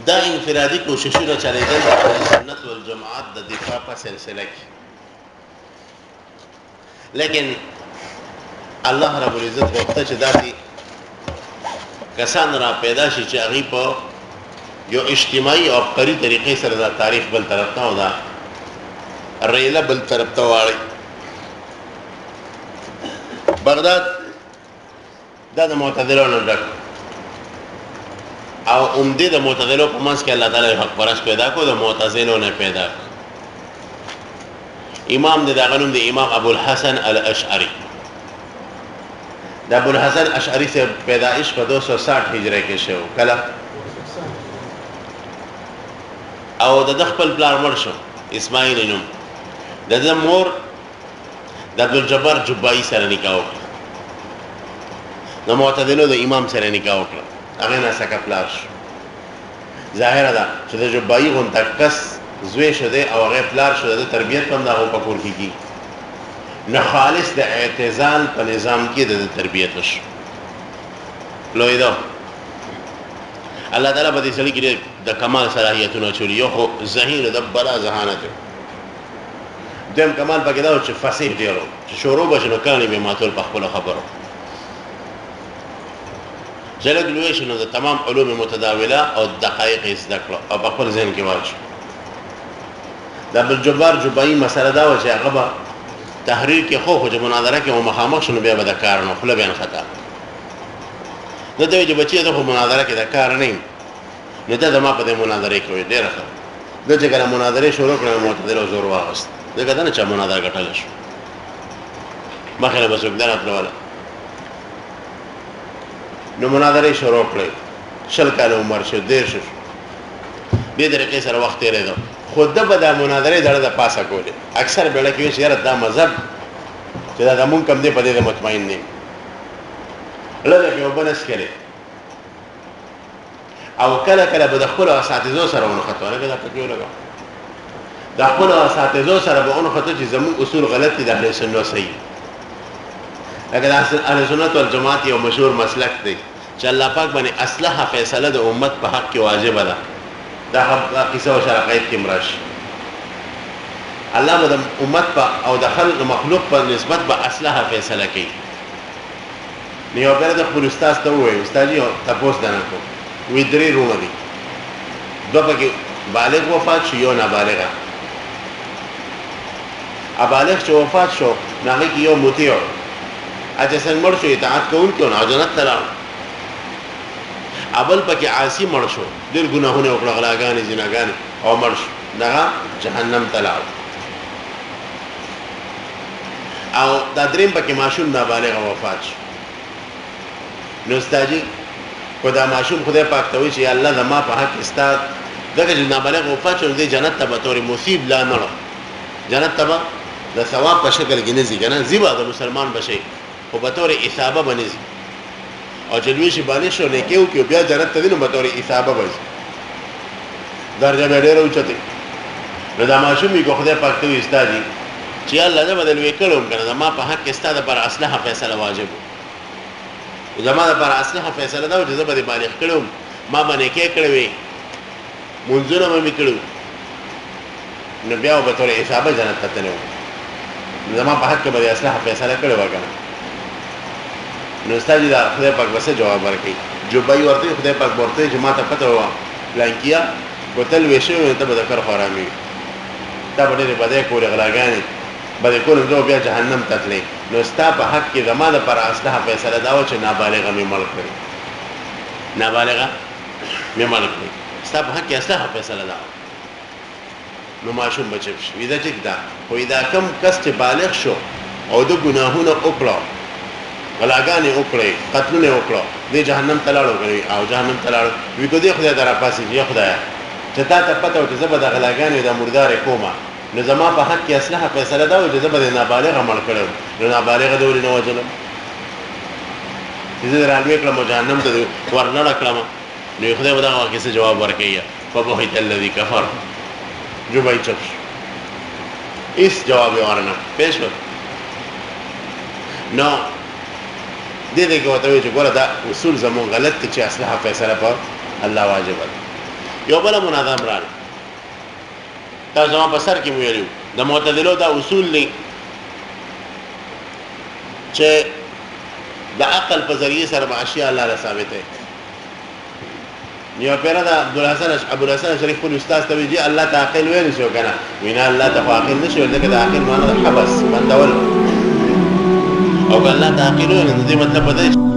دا انفرادي کوششونه چلیدل د سنت والجماعت د دفاع په سلسله کې، لیکن الله رب العزت وخته چې داسې کسان را پیدا شي چې هغه په یو اجتماعي او عبقري طریقې سره دا تاریخ بل طرف ته او دا ریله بل طرف ته واړي. بغداد دا د معتزلو نه ډک او عمده د معتزلو په منځ کې الله تعالی حق پرست پیدا کو، د معتزلو نه پیدا کو. امام د دغنوم د امام ابو الحسن الاشعری، د ابو الحسن اشعری سے پیدائش په 260 هجری کې شو. کله او د خپل پلار مړ شو اسماعیل نوم، د مور د عبدالجبار جبائی سره نکاح وکړ، د معتزلو د امام سره نکاح وکړ، هغه نه سکه پلار شو. ظاهر ده چې د جبائی غونډه کس زوی شده او هغه پلار شو، د تربیت هم دغه په کور کې کی نه خالص د اعتزال په نظام کې د تربیت وشو. لوی ده الله تعالی په دې سړي کې د کمال صلاحیتونه چولي، یو خو ذهین د بلا ذهانت، دیم کمال پکې دا چې فصیح دی، چې شروع بشنو کانی به ماتول په خپل خبرو جلګ لوي شنو د تمام علوم متداوله او دقایق زده کړو او په خپل ذهن کې واچو. د عبدالجبار جبائی مسله دا و چې هغه تحریر کې خو چې مناظره کې مخامخ شنو بیا به د کار نه خپل بیان خطا نه دی چې بچي ته مناظره کې د کار نه نه ده ما په دې مناظره کې وي ډېر ښه د چې کله مناظره شروع کړم معتزله زور واغست دغه نه چې مناظره ګټل شو مخه به څوک درته ولا نو مناظره شروع کړې، شل کال عمر شو، دیر شو، دې طریقې سره وخت تیرېدو. خود د بده مناظره د پاسه کولې اکثر بیړه کې چې دا مذهب چې دا مونږ کم دې په دې مطمئن نه لږه یو بنس کړي او کله کله به د خپل اساتذو سره ونه خطو نه دا پکې ولګا د خپل اساتذو سره به ونه خطو چې زموږ اصول غلط دي د اهل سنت صحیح. لکه د اهل سنت والجماعت یو مشهور مسلک دی چې الله پاک باندې اصلحه فیصله د امت په حق کې واجب ده. دا قصه او شرقایت کې مرش الله د امت په او د خلق مخلوق په نسبت به اصلحه فیصله کوي. نیو بیر د خپل استاد ته وایي استاد یو تاسو دنه کو وی درې رونه دي، دوه پکې بالغ وفات شو یو نابالغه. ابالغ چې وفات شو هغه کې یو مطیع اجه څنګه مړ شو اطاعت کوونکی او جنت ته لاړ. اول پکې عاصی مړ شو، ډېر ګناهونه وکړه، غلاګانې زناګانې او مړ شو، دغه جهنم ته لاړ. او دا دریم پکې ماشوم نابالغ وفات شو. نو استاجي کو دا ماشوم خدای پاک ته وی چې الله زما په حق استاد دغه نابالغ وفات شو، دې جنت ته به تور مصیب لا نه جنت ته د ثواب په شکل کې نه ځي کنه زیبا د مسلمان بشي او به تور اثابه بنځي او جلوی شي باندې شو نه کېو کې بیا جنت ته دینو به تور اثابه بځي درجه به ډېر اوچته. نو دا ماشوم یې خدای پاک ته استادي چې الله دې بدل وکړم کنه ما په حق استاد پر اصله فیصله واجب زمانه پر اصله فیصله دا چې زبر بالغ کړم ما باندې کې کړوي منځونه مې کړو نو بیا به تور اثابه جنت ته نه زما په حق باندې اصله فیصله کړو وګڼه. نو استاد دا خدای پاک وسه جواب ورکړي. جبائی ورته خدای پاک ورته چې ما ته پته و لانکیا بوتل وشو ته به ذکر حرامي دا به دې بده کول غلاګانی بده کول نو بیا جهنم ته تللی. نو ستا په حق کې زماده پر اصله فیصله دا و چې نابالغه مې مړ کړی، نابالغه مې مړ کړی، ستا په حق کې اصله فیصله دا نو ماشوم بچب شي دا ټیک ده. خو دا کم کس چې بالغ شو او د ګناهونو وکړو غلاګانې وکړې قتلونه وکړو دې جهنم ته لاړو او جهنم ته لاړو وی کو دې خدای درا پاسې یا خدای چې تا ته پته و چې زبر د غلاګانې د مردار کومه نو زما په حق کې اصله فیصله دا و چې زبر نابالغه مړ کړو نو نابالغه دوري نه وجلم دې رالوي کړم جهنم ته ورنړ کړم. نو خدای ودا واکه څه جواب ورکړي فبهت الذي كفر جبائی چپ اس جواب ورنه پېښ نو دې دې کې وته وي چې ګوره دا اصول زمون غلط دي چې اصله فیصله په الله واجب ده. یو بل مناظم راغی تا زما په سر کې ویلو د معتدلو دا اصول دي چې د عقل په ذریعه سره معاشي الله له ثابته. یو پیرا دا ابو الحسن شریف خپل استاد ته ویجی الله تعقل ویل شو کنه وینا الله تعقل نشو ځکه د عقل معنی حبس بندول او الله تعقل ویل دې مطلب دی